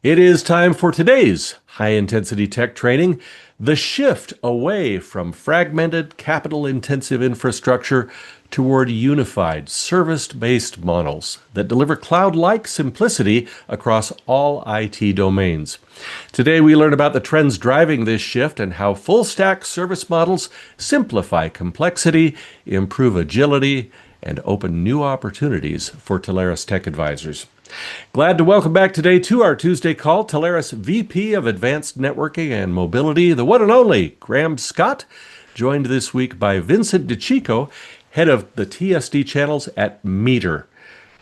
It is time for today's high-intensity tech training, the shift away from fragmented, capital-intensive infrastructure toward unified, service-based models that deliver cloud-like simplicity across all IT domains. Today, we learn about the trends driving this shift and how full-stack service models simplify complexity, improve agility, and open new opportunities for Telarus Tech Advisors. Glad to welcome back today to our Tuesday call, Telarus VP of Advanced Networking and Mobility, the one and only Graeme Scott, joined this week by Vincent DiCicco, head of the TSD channels at Meter.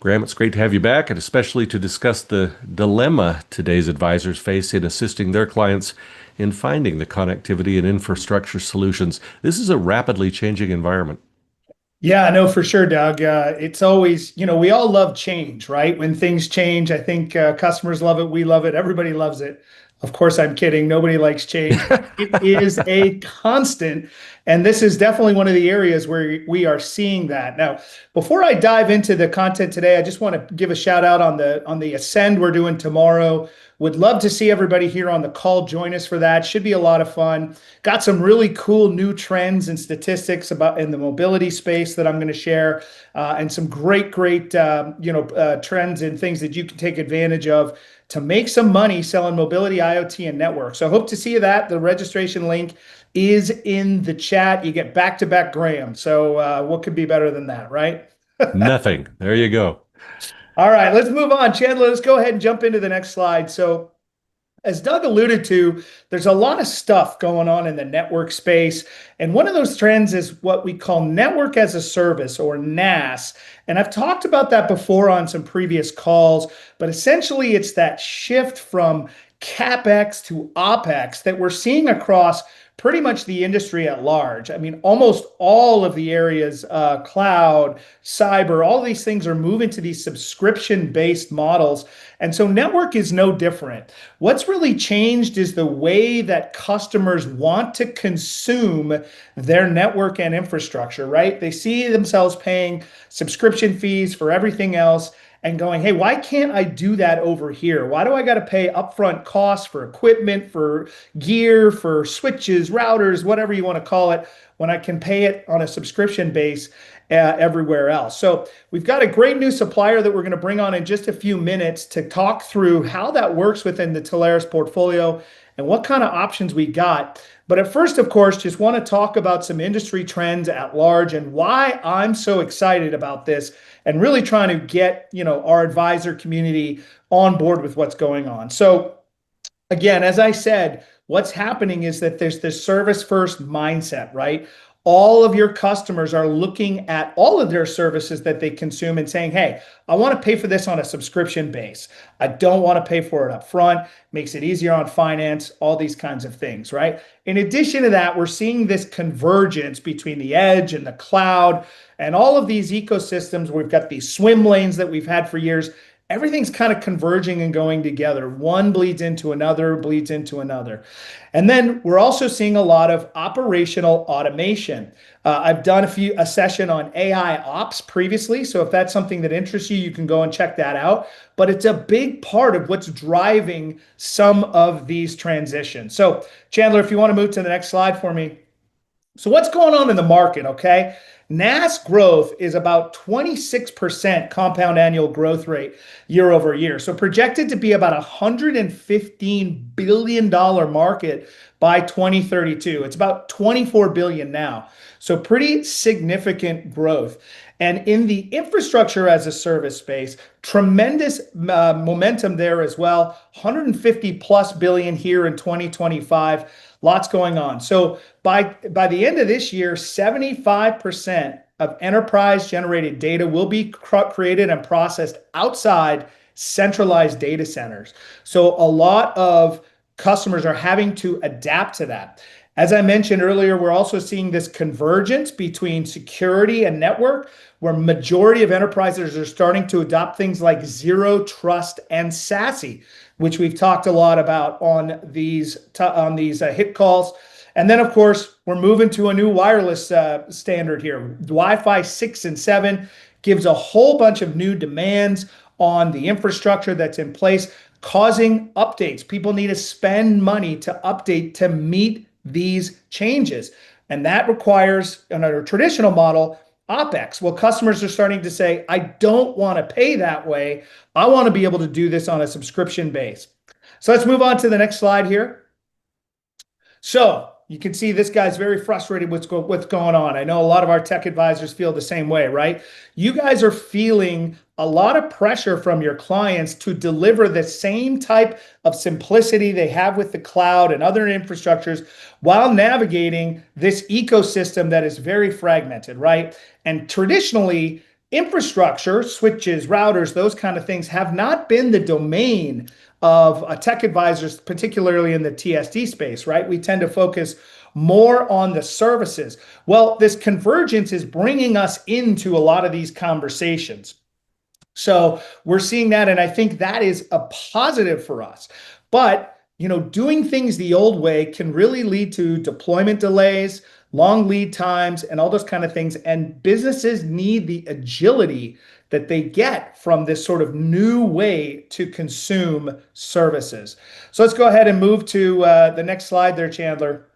Graeme, it's great to have you back, and especially to discuss the dilemma today's advisors face in assisting their clients in finding the connectivity and infrastructure solutions. This is a rapidly changing environment. Yeah, no, for sure, Doug. It's always, we all love change, right? When things change, I think customers love it. We love it. Everybody loves it. Of course, I'm kidding. Nobody likes change. It is a constant. And this is definitely one of the areas where we are seeing that. Now, before I dive into the content today, I just want to give a shout out on the Ascend we're doing tomorrow. Would love to see everybody here on the call join us for that. Should be a lot of fun. Got some really cool new trends and statistics about in the mobility space that I'm going to share, and some great trends and things that you can take advantage of to make some money selling mobility, IoT, and network. So I hope to see you that. The registration link is in the chat. You get back-to-back Graeme. So what could be better than that, right? Nothing. There you go. All right, let's move on. Chandler, let's go ahead and jump into the next slide. So as Doug alluded to, there's a lot of stuff going on in the network space. And one of those trends is what we call network as a service, or NaaS. And I've talked about that before on some previous calls, but essentially it's that shift from CapEx to OpEx that we're seeing across pretty much the industry at large. I mean, almost all of the areas, cloud, cyber, all these things are moving to these subscription-based models. And so network is no different. What's really changed is the way that customers want to consume their network and infrastructure, right? They see themselves paying subscription fees for everything else and going, hey, why can't I do that over here? Why do I got to pay upfront costs for equipment, for gear, for switches, routers, whatever you want to call it, when I can pay it on a subscription base everywhere else? So we've got a great new supplier that we're going to bring on in just a few minutes to talk through how that works within the Telarus portfolio and what kind of options we got. But at first, of course, just want to talk about some industry trends at large and why I'm so excited about this and really trying to get, our advisor community on board with what's going on. So again, as I said, what's happening is that there's this service first mindset, right? All of your customers are looking at all of their services that they consume and saying, hey, I want to pay for this on a subscription base. I don't want to pay for it up front. Makes it easier on finance, all these kinds of things, right? In addition to that, we're seeing this convergence between the edge and the cloud and all of these ecosystems. We've got these swim lanes that we've had for years. Everything's kind of converging and going together. One bleeds into another, bleeds into another. And then we're also seeing a lot of operational automation. I've done a session on AI ops previously. So if that's something that interests you, you can go and check that out. But it's a big part of what's driving some of these transitions. So Chandler, if you want to move to the next slide for me. So what's going on in the market, okay? NaaS growth is about 26% compound annual growth rate year over year. So projected to be about a $115 billion market by 2032. It's about 24 billion now. So pretty significant growth. And in the infrastructure as a service space, tremendous momentum there as well. 150 plus billion here in 2025. Lots going on. So by the end of this year, 75% of enterprise generated data will be created and processed outside centralized data centers. So a lot of customers are having to adapt to that. As I mentioned earlier, we're also seeing this convergence between security and network, where majority of enterprises are starting to adopt things like zero trust and SASE, which we've talked a lot about on these HITT calls. And then, of course, we're moving to a new wireless standard here. Wi-Fi 6 and 7 gives a whole bunch of new demands on the infrastructure that's in place. causing updates. People need to spend money to update to meet these changes. And that requires, in a traditional model, OpEx. Well, customers are starting to say, I don't want to pay that way. I want to be able to do this on a subscription base. So let's move on to the next slide here. So you can see this guy's very frustrated with what's going on. I know a lot of our tech advisors feel the same way, right? You guys are feeling a lot of pressure from your clients to deliver the same type of simplicity they have with the cloud and other infrastructures while navigating this ecosystem that is very fragmented, right? And traditionally, infrastructure, switches, routers, those kind of things have not been the domain of tech advisors, particularly in the TSD space, right? We tend to focus more on the services. Well, this convergence is bringing us into a lot of these conversations. So we're seeing that, and I think that is a positive for us. But doing things the old way can really lead to deployment delays, long lead times, and all those kind of things. And businesses need the agility that they get from this sort of new way to consume services. So let's go ahead and move to the next slide there, Chandler.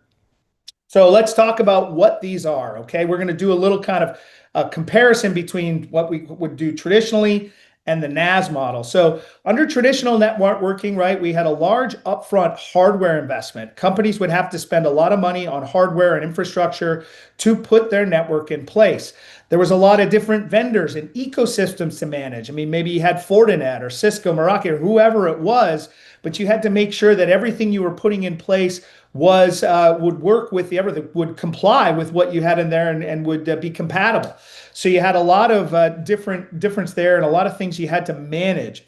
So let's talk about what these are, okay? We're going to do a little kind of a comparison between what we would do traditionally and the NaaS model. So under traditional networking, right, we had a large upfront hardware investment. Companies would have to spend a lot of money on hardware and infrastructure to put their network in place. There was a lot of different vendors and ecosystems to manage. I mean, maybe you had Fortinet or Cisco, Meraki, or whoever it was, but you had to make sure that everything you were putting in place was would work with everything, would comply with what you had in there, and would be compatible. So you had a lot of difference there, and a lot of things you had to manage.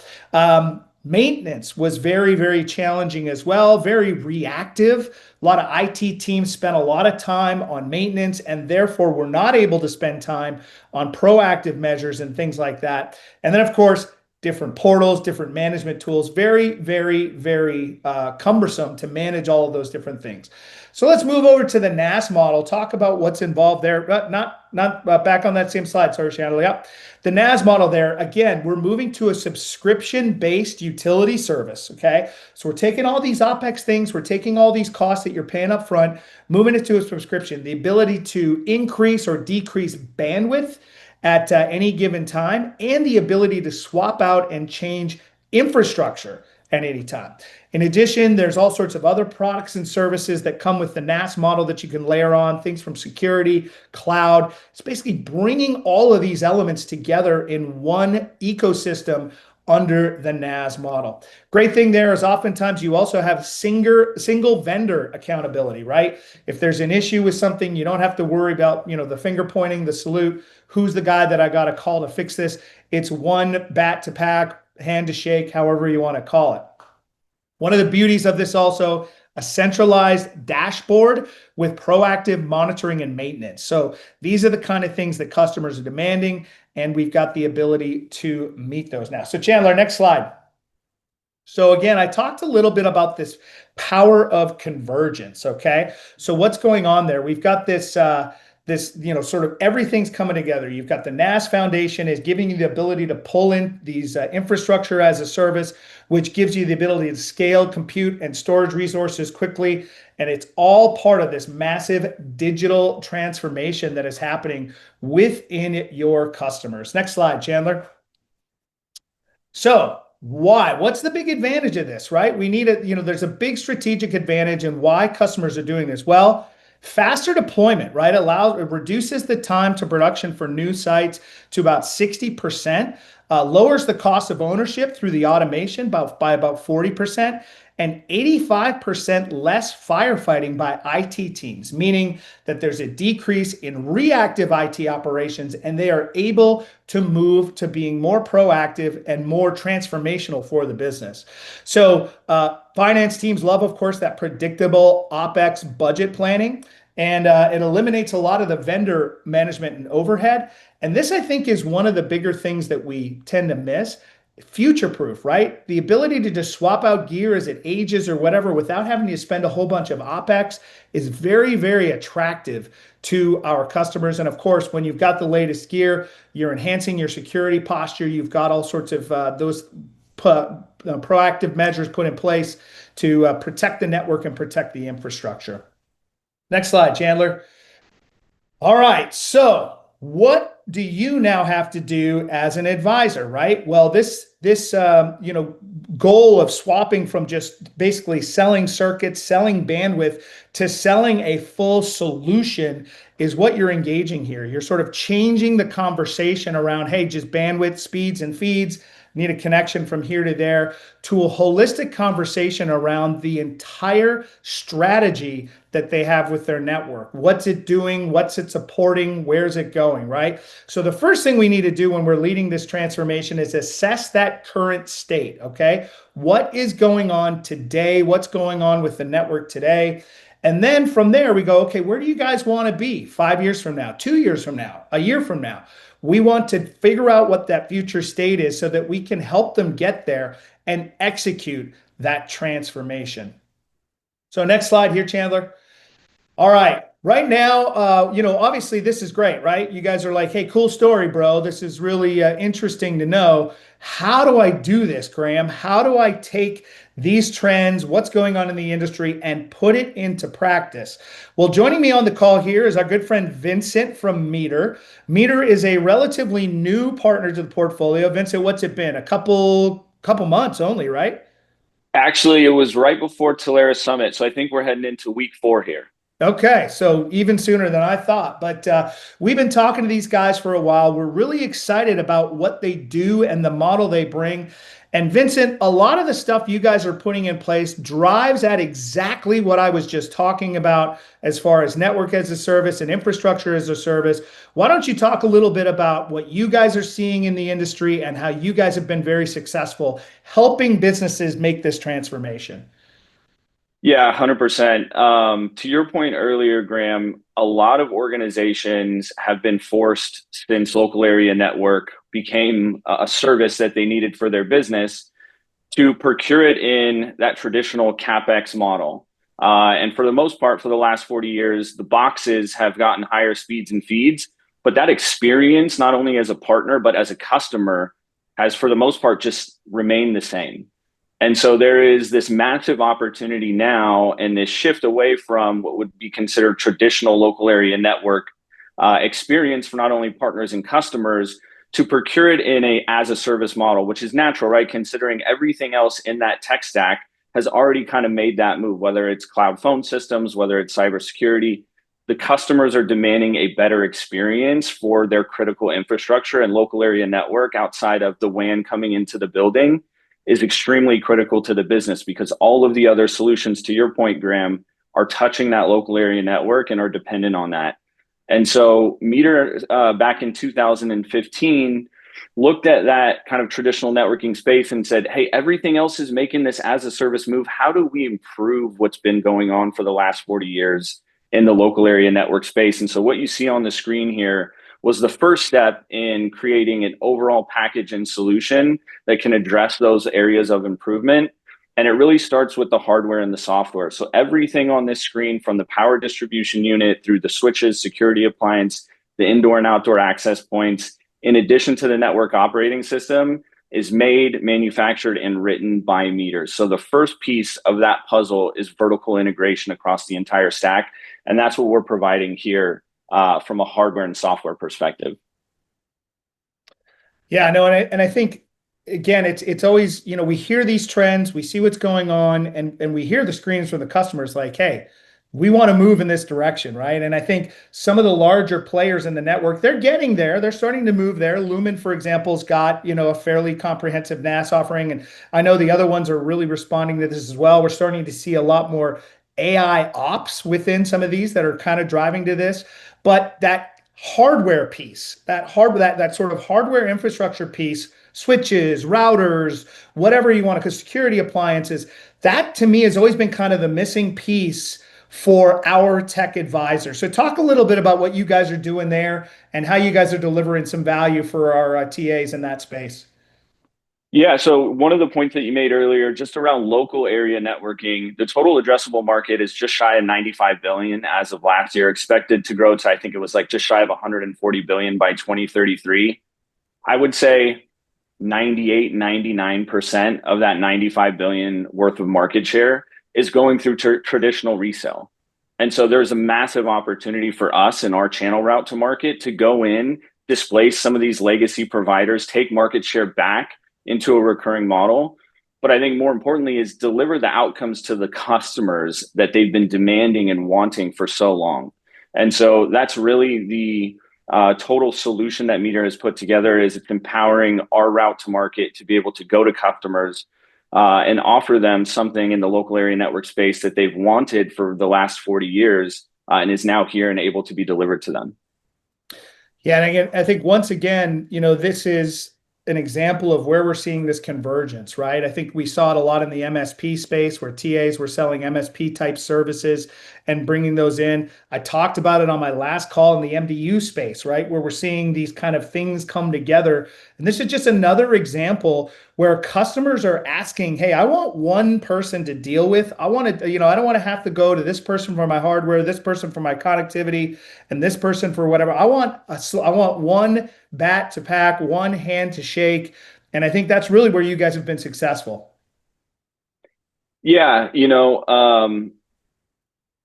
Maintenance was very, very challenging as well, very reactive. A lot of IT teams spent a lot of time on maintenance, and therefore were not able to spend time on proactive measures and things like that. And then, of course, different portals, different management tools, very, very, very cumbersome to manage all of those different things. So let's move over to the NaaS model, talk about what's involved there. Not back on that same slide, sorry, Chandler. Yep. The NaaS model there, again, we're moving to a subscription-based utility service, okay? So we're taking all these OpEx things, we're taking all these costs that you're paying up front, moving it to a subscription, the ability to increase or decrease bandwidth at any given time, and the ability to swap out and change infrastructure at any time. In addition, there's all sorts of other products and services that come with the NaaS model that you can layer on, things from security, cloud. It's basically bringing all of these elements together in one ecosystem under the NaaS model. Great thing there is oftentimes you also have single vendor accountability, right? If there's an issue with something, you don't have to worry about, the finger pointing, the salute, who's the guy that I got to call to fix this. It's one bat to pack, hand to shake, however you want to call it. One of the beauties of this also, a centralized dashboard with proactive monitoring and maintenance. So these are the kind of things that customers are demanding, and we've got the ability to meet those now. So Chandler, next slide. So again, I talked a little bit about this power of convergence, okay? So what's going on there? We've got this sort of everything's coming together. You've got the NaaS foundation is giving you the ability to pull in these infrastructure as a service, which gives you the ability to scale compute and storage resources quickly. And it's all part of this massive digital transformation that is happening within your customers. Next slide, Chandler. So why? What's the big advantage of this, right? We need there's a big strategic advantage in why customers are doing this. Well, faster deployment, right? It reduces the time to production for new sites to about 60%, lowers the cost of ownership through the automation by about 40%, and 85% less firefighting by IT teams, meaning that there's a decrease in reactive IT operations, and they are able to move to being more proactive and more transformational for the business. So finance teams love, of course, that predictable OpEx budget planning, and it eliminates a lot of the vendor management and overhead. And this, I think, is one of the bigger things that we tend to miss. Future-proof, right? The ability to just swap out gear as it ages or whatever without having to spend a whole bunch of OpEx is very, very attractive to our customers. And of course, when you've got the latest gear, you're enhancing your security posture. You've got all sorts of those proactive measures put in place to protect the network and protect the infrastructure. Next slide, Chandler. All right, so what do you now have to do as an advisor, right? Well, this goal of swapping from just basically selling circuits, selling bandwidth to selling a full solution is what you're engaging here. You're sort of changing the conversation around, hey, just bandwidth, speeds, and feeds. Need a connection from here to there, to a holistic conversation around the entire strategy that they have with their network. What's it doing? What's it supporting? Where's it going, right? So the first thing we need to do when we're leading this transformation is assess that current state, okay? What is going on today? What's going on with the network today? And then from there, we go, okay, where do you guys want to be 5 years from now, 2 years from now, a year from now? We want to figure out what that future state is so that we can help them get there and execute that transformation. So next slide here, Chandler. All right. Right now, obviously this is great, right? You guys are like, hey, cool story, bro. This is really interesting to know. How do I do this, Graeme? How do I take these trends, what's going on in the industry, and put it into practice? Well, joining me on the call here is our good friend Vincent from Meter. Meter is a relatively new partner to the portfolio. Vincent, what's it been? A couple months only, right? Actually, it was right before Tulare Summit, so I think we're heading into week 4 here. Okay, so even sooner than I thought. But we've been talking to these guys for a while. We're really excited about what they do and the model they bring. And Vincent, a lot of the stuff you guys are putting in place drives at exactly what I was just talking about as far as network as a service and infrastructure as a service. Why don't you talk a little bit about what you guys are seeing in the industry and how you guys have been very successful helping businesses make this transformation? Yeah, 100%. To your point earlier, Graeme, a lot of organizations have been forced since local area network became a service that they needed for their business to procure it in that traditional CapEx model. And for the most part, for the last 40 years, the boxes have gotten higher speeds and feeds, but that experience, not only as a partner, but as a customer, has for the most part just remained the same. And so there is this massive opportunity now and this shift away from what would be considered traditional local area network experience for not only partners and customers to procure it in a as a service model, which is natural, right? Considering everything else in that tech stack has already kind of made that move, whether it's cloud phone systems, whether it's cybersecurity. The customers are demanding a better experience for their critical infrastructure, and local area network outside of the WAN coming into the building is extremely critical to the business, because all of the other solutions, to your point, Graeme, are touching that local area network and are dependent on that. And so Meter, back in 2015, looked at that kind of traditional networking space and said, hey, everything else is making this as a service move. How do we improve what's been going on for the last 40 years in the local area network space? And so what you see on the screen here was the first step in creating an overall package and solution that can address those areas of improvement. And it really starts with the hardware and the software. So everything on this screen, from the power distribution unit through the switches, security appliance, the indoor and outdoor access points, in addition to the network operating system, is made, manufactured, and written by Meter. So the first piece of that puzzle is vertical integration across the entire stack. And that's what we're providing here from a hardware and software perspective. Yeah, no, and I think again, it's always, we hear these trends, we see what's going on, and we hear the screams from the customers like, hey, we want to move in this direction, right? And I think some of the larger players in the network, they're getting there. They're starting to move there. Lumen, for example, has got, a fairly comprehensive NaaS offering. And I know the other ones are really responding to this as well. We're starting to see a lot more AI ops within some of these that are kind of driving to this. But that hardware piece, that sort of hardware infrastructure piece, switches, routers, whatever you want, because security appliances, that to me has always been kind of the missing piece for our tech advisor. So talk a little bit about what you guys are doing there and how you guys are delivering some value for our TAs in that space. Yeah, so one of the points that you made earlier, just around local area networking, the total addressable market is just shy of 95 billion as of last year, expected to grow to, I think it was like just shy of 140 billion by 2033. I would say 98, 99% of that 95 billion worth of market share is going through traditional resale. And so there's a massive opportunity for us in our channel route to market to go in, displace some of these legacy providers, take market share back into a recurring model. But I think more importantly is deliver the outcomes to the customers that they've been demanding and wanting for so long. And so that's really the total solution that Meter has put together. Is it's empowering our route to market to be able to go to customers and offer them something in the local area network space that they've wanted for the last 40 years and is now here and able to be delivered to them. Yeah, and again, I think once again, this is an example of where we're seeing this convergence, right? I think we saw it a lot in the MSP space where TAs were selling MSP type services and bringing those in. I talked about it on my last call in the MDU space, right? Where we're seeing these kind of things come together. And this is just another example where customers are asking, hey, I want one person to deal with. I want to, I don't want to have to go to this person for my hardware, this person for my connectivity, and this person for whatever. I want one bat to pack, one hand to shake. And I think that's really where you guys have been successful. Yeah, you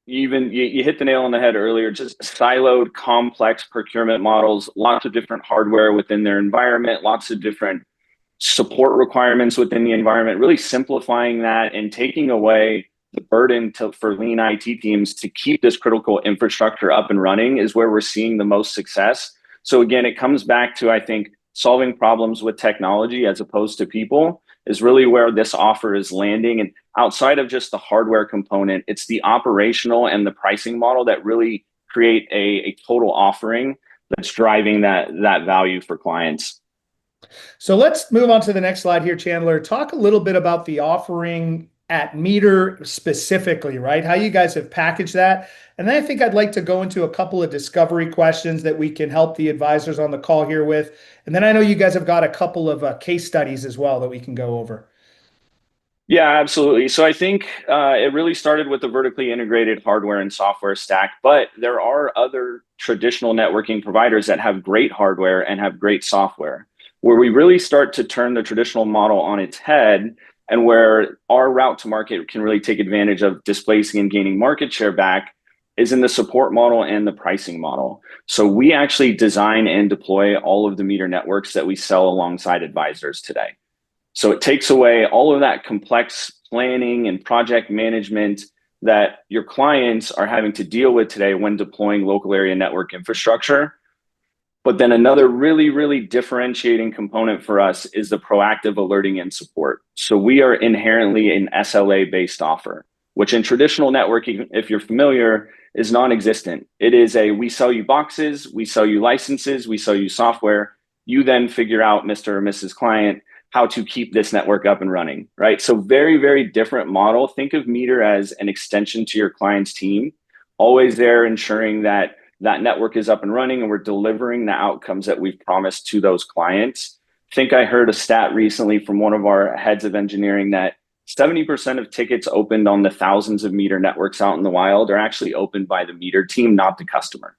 hit the nail on the head earlier. Just siloed, complex procurement models, lots of different hardware within their environment, lots of different support requirements within the environment, really simplifying that and taking away the burden for lean IT teams to keep this critical infrastructure up and running is where we're seeing the most success. So again, it comes back to, I think, solving problems with technology as opposed to people is really where this offer is landing. And outside of just the hardware component, it's the operational and the pricing model that really create a total offering that's driving that value for clients. So let's move on to the next slide here, Chandler. Talk a little bit about the offering at Meter specifically, right? How you guys have packaged that. And then I think I'd like to go into a couple of discovery questions that we can help the advisors on the call here with. And then I know you guys have got a couple of case studies as well that we can go over. Yeah, absolutely. So I think it really started with the vertically integrated hardware and software stack, but there are other traditional networking providers that have great hardware and have great software. Where we really start to turn the traditional model on its head and where our route to market can really take advantage of displacing and gaining market share back is in the support model and the pricing model. So we actually design and deploy all of the Meter networks that we sell alongside advisors today. So it takes away all of that complex planning and project management that your clients are having to deal with today when deploying local area network infrastructure. But then another really, really differentiating component for us is the proactive alerting and support. So we are inherently an SLA-based offer, which in traditional networking, if you're familiar, is non-existent. It is we sell you boxes, we sell you licenses, we sell you software. You then figure out, Mr. or Mrs. Client, how to keep this network up and running, right? So very, very different model. Think of Meter as an extension to your client's team, always there ensuring that that network is up and running and we're delivering the outcomes that we've promised to those clients. I think I heard a stat recently from one of our heads of engineering that 70% of tickets opened on the thousands of Meter networks out in the wild are actually opened by the Meter team, not the customer.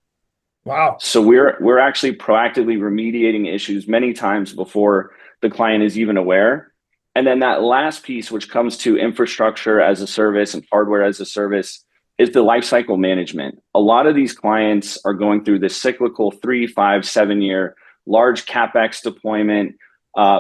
Wow. So we're actually proactively remediating issues many times before the client is even aware. And then that last piece, which comes to infrastructure as a service and hardware as a service, is the lifecycle management. A lot of these clients are going through this cyclical 3, 5, 7-year large CapEx deployment,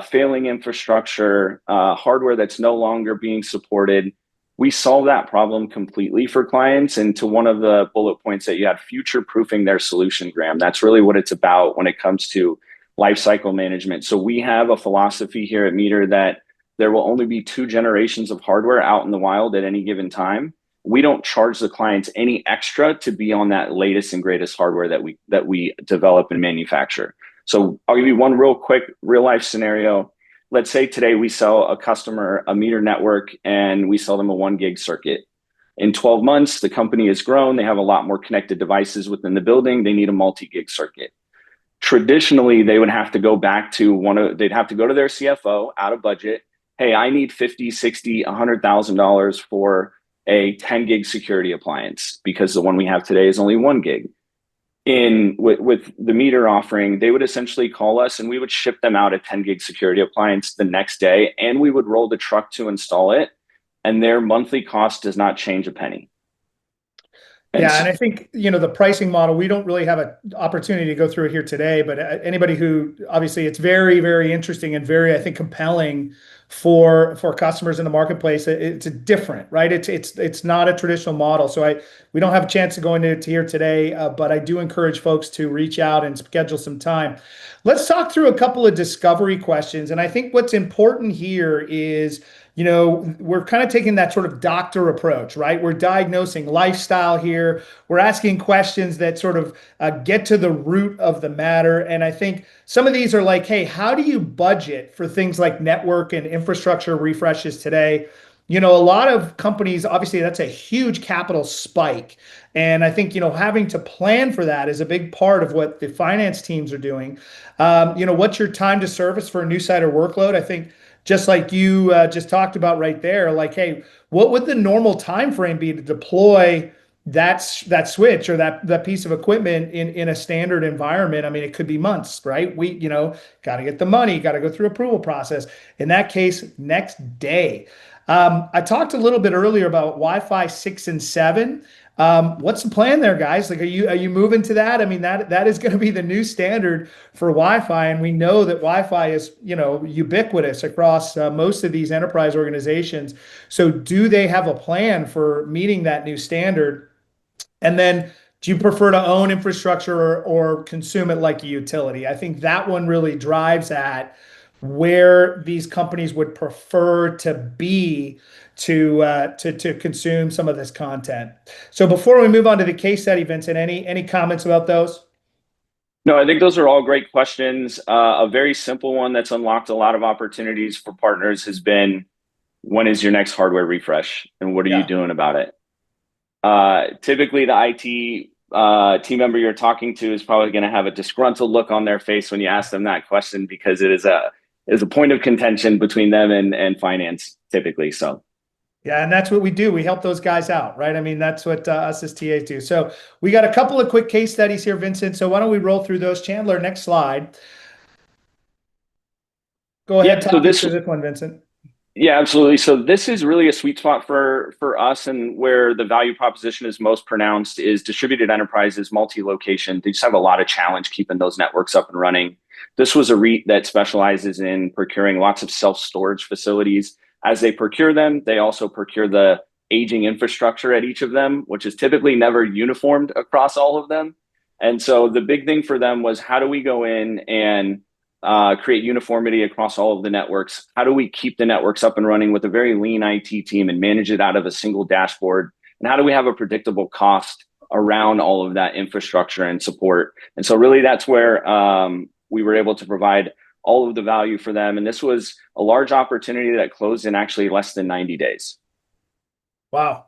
failing infrastructure, hardware that's no longer being supported. We solve that problem completely for clients. And to one of the bullet points that you had, future-proofing their solution, Graeme, that's really what it's about when it comes to lifecycle management. So we have a philosophy here at Meter that there will only be 2 generations of hardware out in the wild at any given time. We don't charge the clients any extra to be on that latest and greatest hardware that we develop and manufacture. So I'll give you one real quick real life scenario. Let's say today we sell a customer a Meter network and we sell them a 1 gig circuit. In 12 months, the company has grown. They have a lot more connected devices within the building. They need a multi-gig circuit. Traditionally, they would have to go back to they'd have to go to their CFO out of budget. Hey, I need $50, $60, $100,000 for a 10 gig security appliance because the one we have today is only 1 gig. with the meter offering, they would essentially call us and we would ship them out a 10 gig security appliance the next day, and we would roll the truck to install it, and their monthly cost does not change a penny. Yeah, and I think, the pricing model, we don't really have an opportunity to go through it here today, but anybody who, obviously it's very, very interesting and very, I think, compelling for customers in the marketplace. It's different, right? It's not a traditional model. So we don't have a chance to go into it here today, but I do encourage folks to reach out and schedule some time. Let's talk through a couple of discovery questions. And I think what's important here is, we're kind of taking that sort of doctor approach, right? We're diagnosing lifestyle here. We're asking questions that sort of get to the root of the matter. And I think some of these are like, hey, how do you budget for things like network and infrastructure refreshes today? A lot of companies, obviously, that's a huge capital spike. And I think, having to plan for that is a big part of what the finance teams are doing. What's your time to service for a new site or workload? I think, just like you just talked about right there, like, hey, what would the normal time frame be to deploy that switch or that piece of equipment in a standard environment? I mean, it could be months, right? We, got to get the money, got to go through approval process. In that case, next day. I talked a little bit earlier about Wi-Fi 6 and 7. What's the plan there, guys? Like, are you moving to that? I mean, that is going to be the new standard for Wi-Fi, and we know that Wi-Fi is, ubiquitous across most of these enterprise organizations. So, do they have a plan for meeting that new standard? And then, do you prefer to own infrastructure or consume it like a utility? I think that one really drives at where these companies would prefer to be to consume some of this content. So before we move on to the case study, Vincent, any comments about those? No, I think those are all great questions. A very simple one that's unlocked a lot of opportunities for partners has been, when is your next hardware refresh and what are you doing about it? Typically, the IT team member you're talking to is probably going to have a disgruntled look on their face when you ask them that question, because it is a point of contention between them and finance typically. So. Yeah, and that's what we do. We help those guys out, right? I mean, that's what us as TAs do. So we got a couple of quick case studies here, Vincent. So why don't we roll through those? Chandler, next slide. Go ahead, talk us through this one, Vincent. Yeah, absolutely. So this is really a sweet spot for us, and where the value proposition is most pronounced is distributed enterprises, multi-location. They just have a lot of challenge keeping those networks up and running. This was a REIT that specializes in procuring lots of self-storage facilities. As they procure them, they also procure the aging infrastructure at each of them, which is typically never uniformed across all of them. And so the big thing for them was, how do we go in and create uniformity across all of the networks? How do we keep the networks up and running with a very lean IT team and manage it out of a single dashboard? And how do we have a predictable cost around all of that infrastructure and support? And so really that's where we were able to provide all of the value for them. And this was a large opportunity that closed in actually less than 90 days. Wow.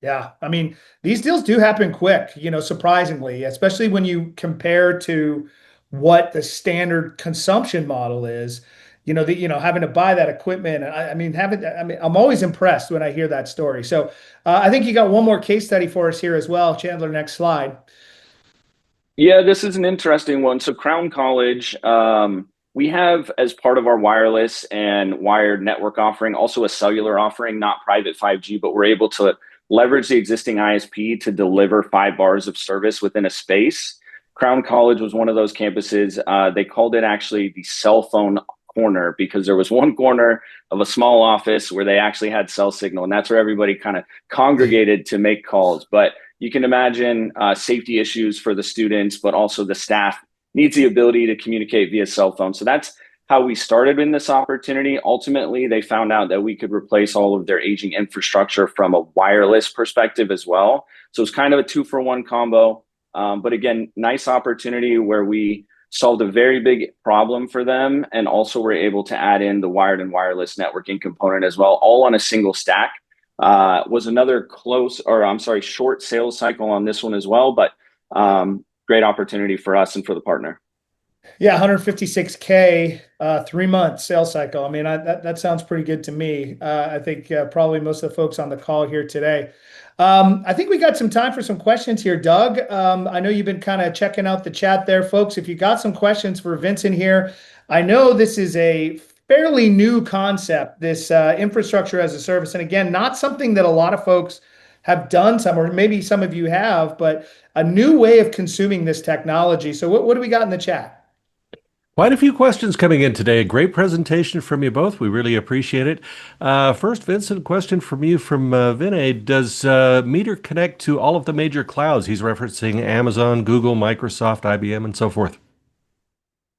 Yeah. I mean, these deals do happen quick, surprisingly, especially when you compare to what the standard consumption model is, having to buy that equipment. I'm always impressed when I hear that story. So I think you got one more case study for us here as well. Chandler, next slide. Yeah, this is an interesting one. So Crown College, we have, as part of our wireless and wired network offering, also a cellular offering, not private 5G, but we're able to leverage the existing ISP to deliver 5 bars of service within a space. Crown College was one of those campuses. They called it actually the cell phone corner, because there was one corner of a small office where they actually had cell signal, and that's where everybody kind of congregated to make calls. But you can imagine safety issues for the students, but also the staff needs the ability to communicate via cell phone. So that's how we started in this opportunity. Ultimately, they found out that we could replace all of their aging infrastructure from a wireless perspective as well. So it's kind of a 2-for-1 combo. But again, nice opportunity where we solved a very big problem for them, and also were able to add in the wired and wireless networking component as well, all on a single stack. Was another short sales cycle on this one as well, but great opportunity for us and for the partner. Yeah, 156K, 3 month sales cycle. I mean, that sounds pretty good to me. I think probably most of the folks on the call here today. I think we got some time for some questions here, Doug. I know you've been kind of checking out the chat there, folks. If you got some questions for Vincent here, I know this is a fairly new concept, this infrastructure as a service. And again, not something that a lot of folks have done some, or maybe some of you have, but a new way of consuming this technology. So what do we got in the chat? Quite a few questions coming in today. Great presentation from you both. We really appreciate it. First, Vincent, question from you from Vinay. Does Meter connect to all of the major clouds? He's referencing Amazon, Google, Microsoft, IBM, and so forth.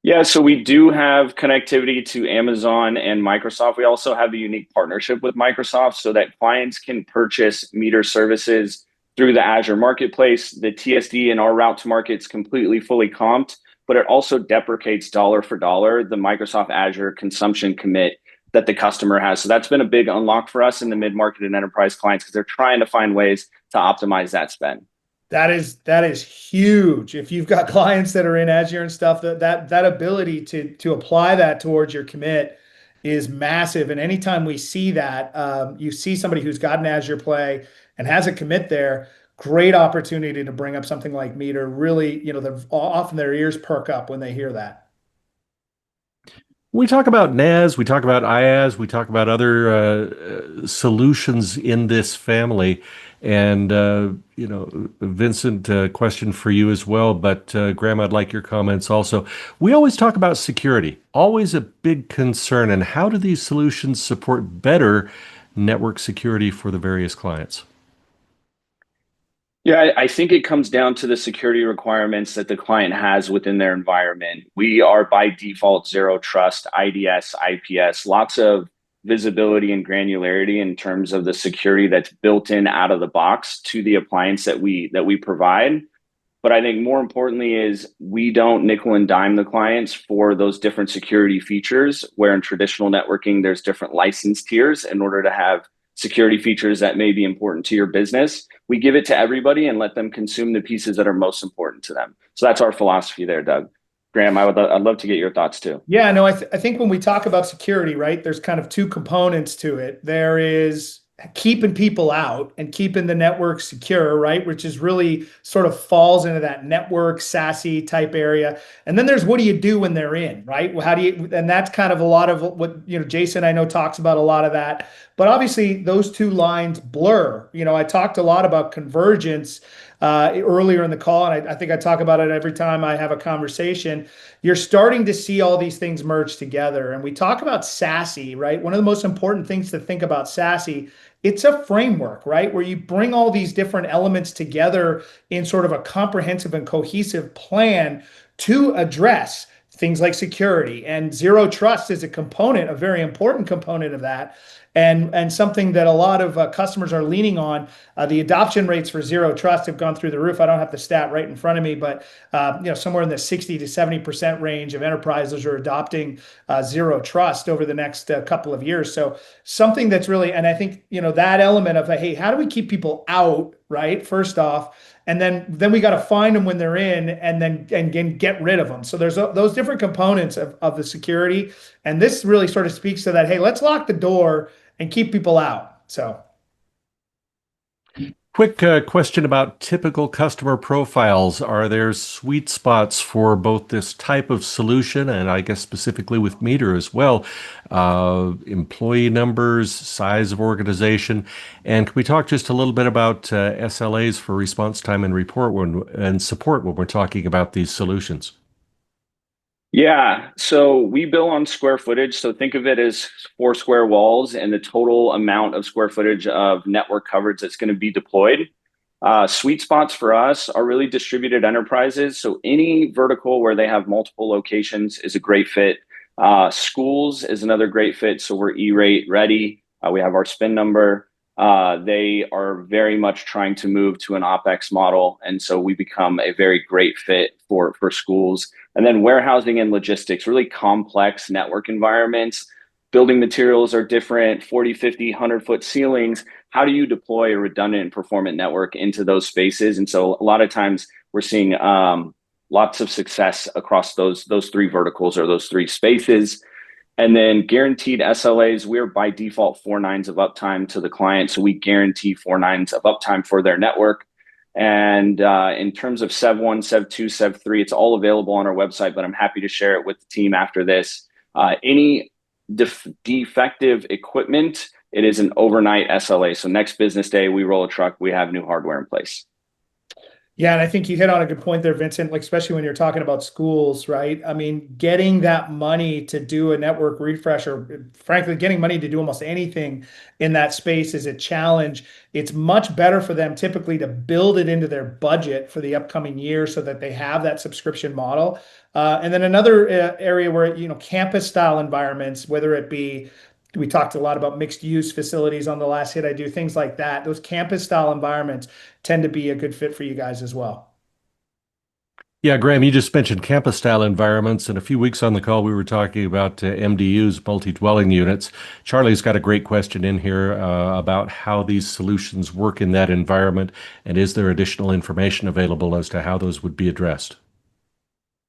Yeah, so we do have connectivity to Amazon and Microsoft. We also have a unique partnership with Microsoft so that clients can purchase Meter services through the Azure Marketplace. The TSD and our route to market is completely fully comped, but it also deprecates dollar for dollar the Microsoft Azure consumption commit that the customer has. So that's been a big unlock for us in the mid-market and enterprise clients because they're trying to find ways to optimize that spend. That is huge. If you've got clients that are in Azure and stuff, that ability to apply that towards your commit is massive. And anytime we see that, you see somebody who's got an Azure play and has a commit there, great opportunity to bring up something like Meter. Really, often their ears perk up when they hear that. We talk about NaaS, we talk about IaaS, we talk about other solutions in this family. And, Vincent, question for you as well, but Graeme, I'd like your comments also. We always talk about security, always a big concern. And how do these solutions support better network security for the various clients? Yeah, I think it comes down to the security requirements that the client has within their environment. We are by default zero trust, IDS, IPS, lots of visibility and granularity in terms of the security that's built in out of the box to the appliance that we provide. But I think more importantly is we don't nickel and dime the clients for those different security features, where in traditional networking, there's different license tiers in order to have security features that may be important to your business. We give it to everybody and let them consume the pieces that are most important to them. So that's our philosophy there, Doug. Graeme, I'd love to get your thoughts too. Yeah, no, I think when we talk about security, right, there's kind of two components to it. There is keeping people out and keeping the network secure, right, which is really sort of falls into that network SASE type area. And then there's what do you do when they're in, right? How do you, and that's kind of a lot of what, Jason, I know, talks about a lot of that. But obviously those two lines blur. I talked a lot about convergence earlier in the call, and I think I talk about it every time I have a conversation. You're starting to see all these things merge together. And we talk about SASE, right? One of the most important things to think about SASE, it's a framework, right? Where you bring all these different elements together in sort of a comprehensive and cohesive plan to address things like security. And zero trust is a component, a very important component of that. And something that a lot of customers are leaning on. The adoption rates for zero trust have gone through the roof. I don't have the stat right in front of me, but somewhere in the 60 to 70% range of enterprises are adopting zero trust over the next couple of years. So something that's really, and I think that element of, hey, how do we keep people out, right? First off, and then we got to find them when they're in, and get rid of them. So there's those different components of the security, and this really sort of speaks to that. Hey, let's lock the door and keep people out. So, Quick question about typical customer profiles. Are there sweet spots for both this type of solution, and I guess specifically with Meter as well? Employee numbers, size of organization, and can we talk just a little bit about SLAs for response time and support when we're talking about these solutions? Yeah, so we bill on square footage. So think of it as 4 square walls and the total amount of square footage of network coverage that's going to be deployed. Sweet spots for us are really distributed enterprises. So any vertical where they have multiple locations is a great fit. Schools is another great fit. So we're E-rate ready. We have our SPIN number. They are very much trying to move to an OpEx model. And so we become a very great fit for schools. And then warehousing and logistics, really complex network environments. Building materials are different, 40, 50, 100-foot ceilings. How do you deploy a redundant and performant network into those spaces? And so a lot of times we're seeing lots of success across those three verticals or those three spaces. And then guaranteed SLAs, we're by default 4 nines of uptime to the client. So we guarantee 4 nines of uptime for their network. And in terms of Sev 1, Sev 2, Sev 3, it's all available on our website, but I'm happy to share it with the team after this. Any defective equipment, it is an overnight SLA. So next business day, we roll a truck, we have new hardware in place. Yeah, and I think you hit on a good point there, Vincent, like especially when you're talking about schools, right? I mean, getting that money to do a network refresh, or frankly, getting money to do almost anything in that space is a challenge. It's much better for them typically to build it into their budget for the upcoming year so that they have that subscription model. And then another area where, campus style environments, whether it be, we talked a lot about mixed use facilities on the last hit. I do things like that. Those campus style environments tend to be a good fit for you guys as well. Yeah, Graeme, you just mentioned campus style environments, and a few weeks on the call, we were talking about MDUs, multi-dwelling units. Charlie's got a great question in here about how these solutions work in that environment, and is there additional information available as to how those would be addressed?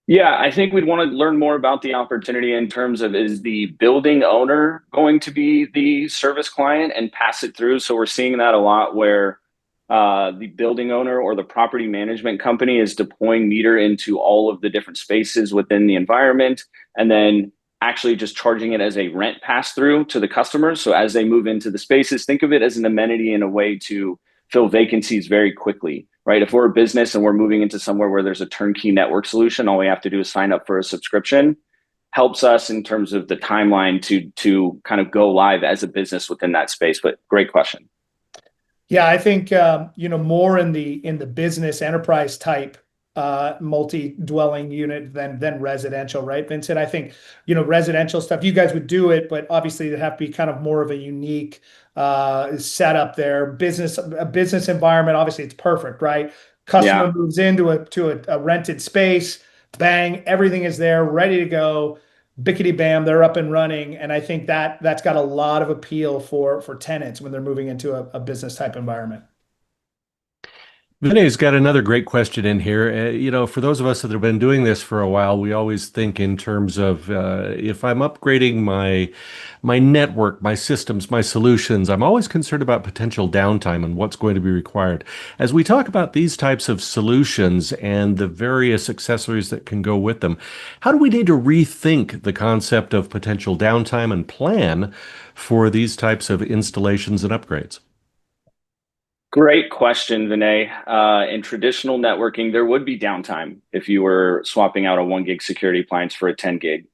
Yeah, I think we'd want to learn more about the opportunity in terms of, is the building owner going to be the service client and pass it through? So we're seeing that a lot where the building owner or the property management company is deploying meter into all of the different spaces within the environment, and then actually just charging it as a rent pass through to the customers. So as they move into the spaces, think of it as an amenity in a way to fill vacancies very quickly, right? If we're a business and we're moving into somewhere where there's a turnkey network solution, all we have to do is sign up for a subscription. Helps us in terms of the timeline to kind of go live as a business within that space. But great question. Yeah, I think more in the business enterprise type multi-dwelling unit than residential, right, Vincent? I think residential stuff, you guys would do it, but obviously it'd have to be kind of more of a unique setup there. A business environment, obviously it's perfect, right? Customer moves into a rented space, bang, everything is there, ready to go. Bickety bam, they're up and running. And I think that's got a lot of appeal for tenants when they're moving into a business type environment. Vinny's got another great question in here. For those of us that have been doing this for a while, we always think in terms of if I'm upgrading my network, my systems, my solutions, I'm always concerned about potential downtime and what's going to be required. As we talk about these types of solutions and the various accessories that can go with them, how do we need to rethink the concept of potential downtime and plan for these types of installations and upgrades? Great question, Vinay. In traditional networking, there would be downtime if you were swapping out a 1 gig security appliance for a 10 gig.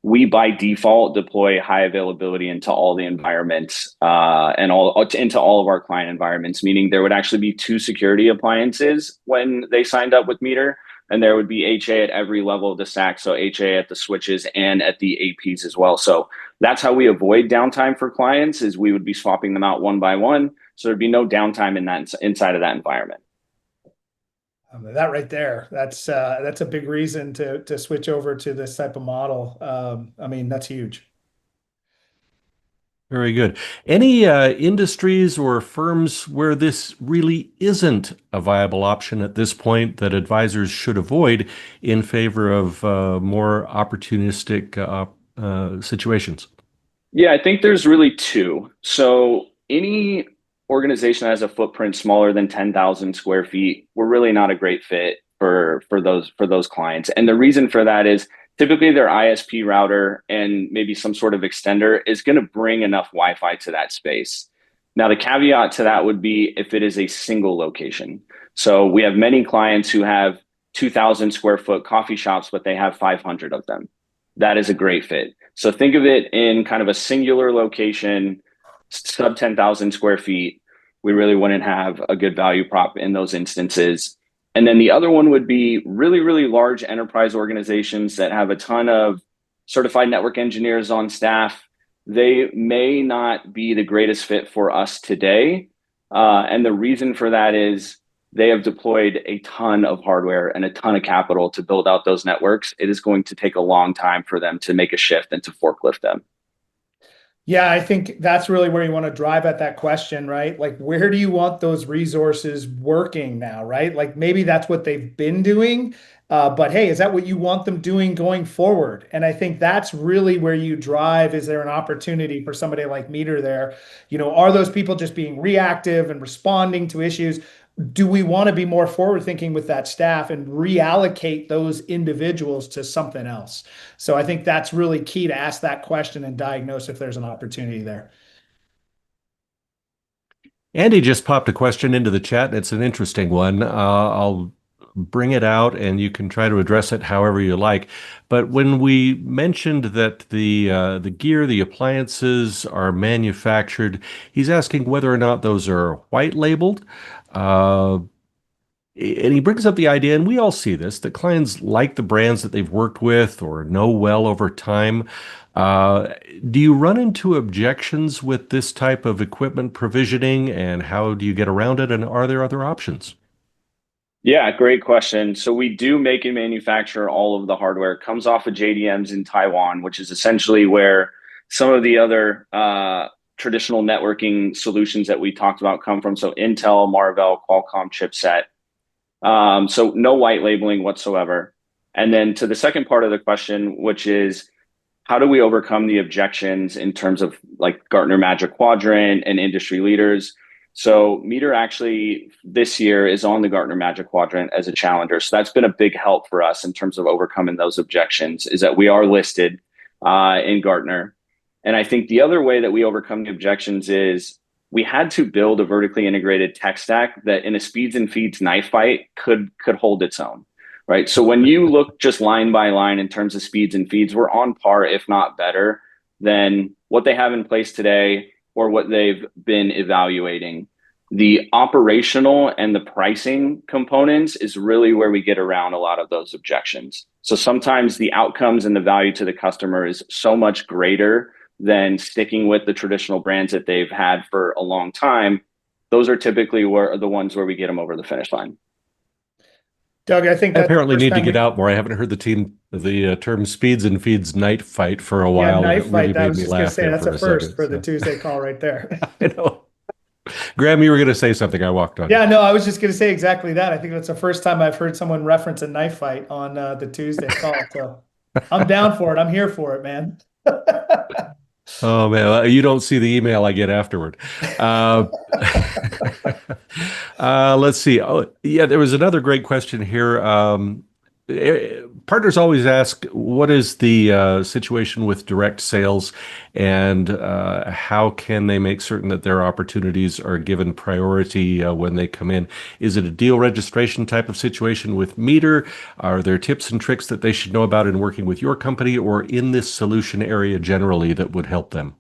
We, by default, deploy high availability into all the environments into all of our client environments, meaning there would actually be 2 security appliances when they signed up with Meter, and there would be HA at every level of the stack. So HA at the switches and at the APs as well. So that's how we avoid downtime for clients, is we would be swapping them out one by one. So there'd be no downtime inside of that environment. That right there, that's a big reason to switch over to this type of model. That's huge. Very good. Any industries or firms where this really isn't a viable option at this point that advisors should avoid in favor of more opportunistic situations? Yeah, I think there's really 2. So any organization that has a footprint smaller than 10,000 square feet, we're really not a great fit for those clients. And the reason for that is typically their ISP router and maybe some sort of extender is going to bring enough Wi-Fi to that space. Now, the caveat to that would be if it is a single location. So we have many clients who have 2,000 square foot coffee shops, but they have 500 of them. That is a great fit. So think of it in kind of a singular location, sub 10,000 square feet. We really wouldn't have a good value prop in those instances. And then the other one would be really, really large enterprise organizations that have a ton of certified network engineers on staff. They may not be the greatest fit for us today. And the reason for that is they have deployed a ton of hardware and a ton of capital to build out those networks. It is going to take a long time for them to make a shift and to forklift them. Yeah, I think that's really where you want to drive at that question, right? Like, where do you want those resources working now, right? Like, maybe that's what they've been doing, but hey, is that what you want them doing going forward? And I think that's really where you drive. Is there an opportunity for somebody like Meter there? Are those people just being reactive and responding to issues? Do we want to be more forward thinking with that staff and reallocate those individuals to something else? So I think that's really key to ask that question and diagnose if there's an opportunity there. Andy just popped a question into the chat, and it's an interesting one. I'll bring it out, and you can try to address it however you like. But when we mentioned that the gear, the appliances are manufactured, he's asking whether or not those are white labeled. Uh, and he brings up the idea, and we all see this, that clients like the brands that they've worked with or know well over time. Uh, do you run into objections with this type of equipment provisioning, and how do you get around it? And are there other options? Yeah, great question. So we do make and manufacture all of the hardware. It comes off of JDMs in Taiwan, which is essentially where some of the other traditional networking solutions that we talked about come from. So Intel, Marvell, Qualcomm chipset. So no white labeling whatsoever. And then to the second part of the question, which is how do we overcome the objections in terms of like Gartner Magic Quadrant and industry leaders? So Meter actually this year is on the Gartner Magic Quadrant as a challenger. So that's been a big help for us in terms of overcoming those objections, is that we are listed in Gartner. And I think the other way that we overcome the objections is we had to build a vertically integrated tech stack that in a speeds and feeds knife fight could hold its own. Right. So when you look just line by line in terms of speeds and feeds, we're on par, if not better, than what they have in place today or what they've been evaluating. The operational and the pricing components is really where we get around a lot of those objections. So sometimes the outcomes and the value to the customer is so much greater than sticking with the traditional brands that they've had for a long time. Those are typically the ones where we get them over the finish line. Doug, I think I that's the apparently first need to time get out more. I haven't heard the term speeds and feeds night fight for a yeah, while, and it knife really fight. I made was me just gonna laugh say there that's for a a first second. for the So Tuesday call right there. I know. Graham, you were going to say something. I walked on you. Yeah, no, I was just gonna say exactly that. I think that's the first time I've heard someone reference a knife fight on the Tuesday call. So I'm down for it. I'm here for it, man. Oh man, you don't see the email I get afterward. Uh, let's see. Oh, yeah, there was another great question here. Partners always ask, what is the situation with direct sales, and how can they make certain that their opportunities are given priority when they come in? Is it a deal registration type of situation with Meter? Are there tips and tricks that they should know about in working with your company or in this solution area generally that would help them?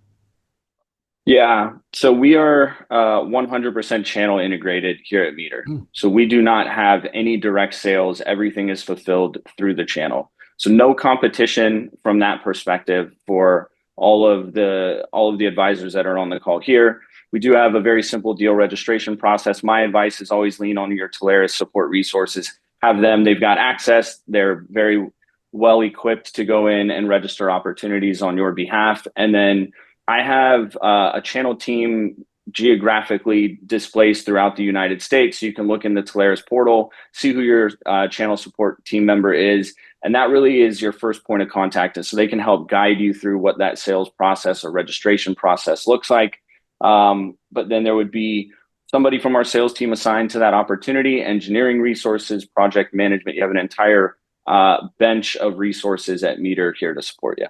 Yeah, so we are 100% channel integrated here at Meter. Hmm. So we do not have any direct sales. Everything is fulfilled through the channel. So no competition from that perspective for all of the advisors that are on the call here. We do have a very simple deal registration process. My advice is always lean on your Teleris support resources. Have them, they've got access. They're very well equipped to go in and register opportunities on your behalf. And then I have a channel team geographically displaced throughout the United States. So you can look in the Teleris portal, see who your channel support team member is. And that really is your first point of contact. And so they can help guide you through what that sales process or registration process looks like. But then there would be somebody from our sales team assigned to that opportunity, engineering resources, project management. You have an entire bench of resources at Meter here to support you.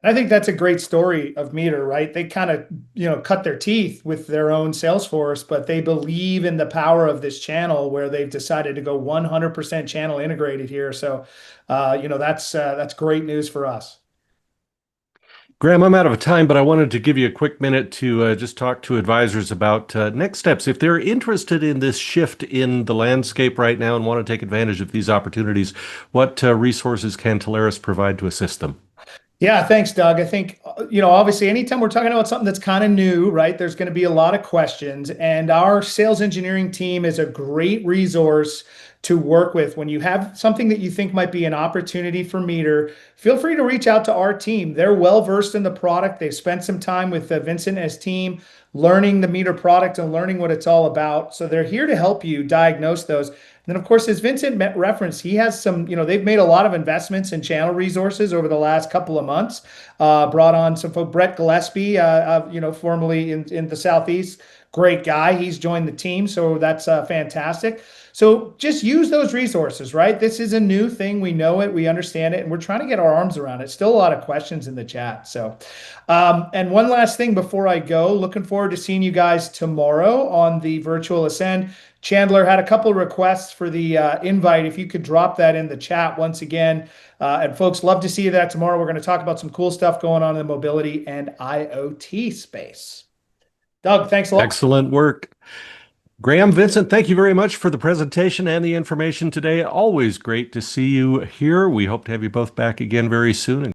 I think that's a great story of Meter, right? They kind of, cut their teeth with their own sales force, but they believe in the power of this channel where they've decided to go 100% channel integrated here. So, that's great news for us. Graham, I'm out of time, but I wanted to give you a quick minute to just talk to advisors about next steps. If they're interested in this shift in the landscape right now and want to take advantage of these opportunities, what resources can Teleris provide to assist them? Yeah, thanks, Doug. I think, obviously, anytime we're talking about something that's kind of new, right, there's going to be a lot of questions. And our sales engineering team is a great resource to work with. When you have something that you think might be an opportunity for Meter, feel free to reach out to our team. They're well versed in the product. They've spent some time with Vincent and his team learning the Meter product and learning what it's all about. So they're here to help you diagnose those. And then, of course, as Vincent referenced, he has some, they've made a lot of investments in channel resources over the last couple of months. Brought on some folk, Brett Gillespie, formerly in the Southeast. Great guy. He's joined the team. So that's fantastic. So just use those resources, right? This is a new thing. We know it. We understand it. And we're trying to get our arms around it. Still a lot of questions in the chat. So, and one last thing before I go, looking forward to seeing you guys tomorrow on the virtual Ascend. Chandler had a couple of requests for the invite. If you could drop that in the chat once again. And folks, love to see you there tomorrow. We're going to talk about some cool stuff going on in the mobility and IoT space. Doug, thanks a lot. Excellent work. Graeme, Vincent, thank you very much for the presentation and the information today. Always great to see you here. We hope to have you both back again very soon.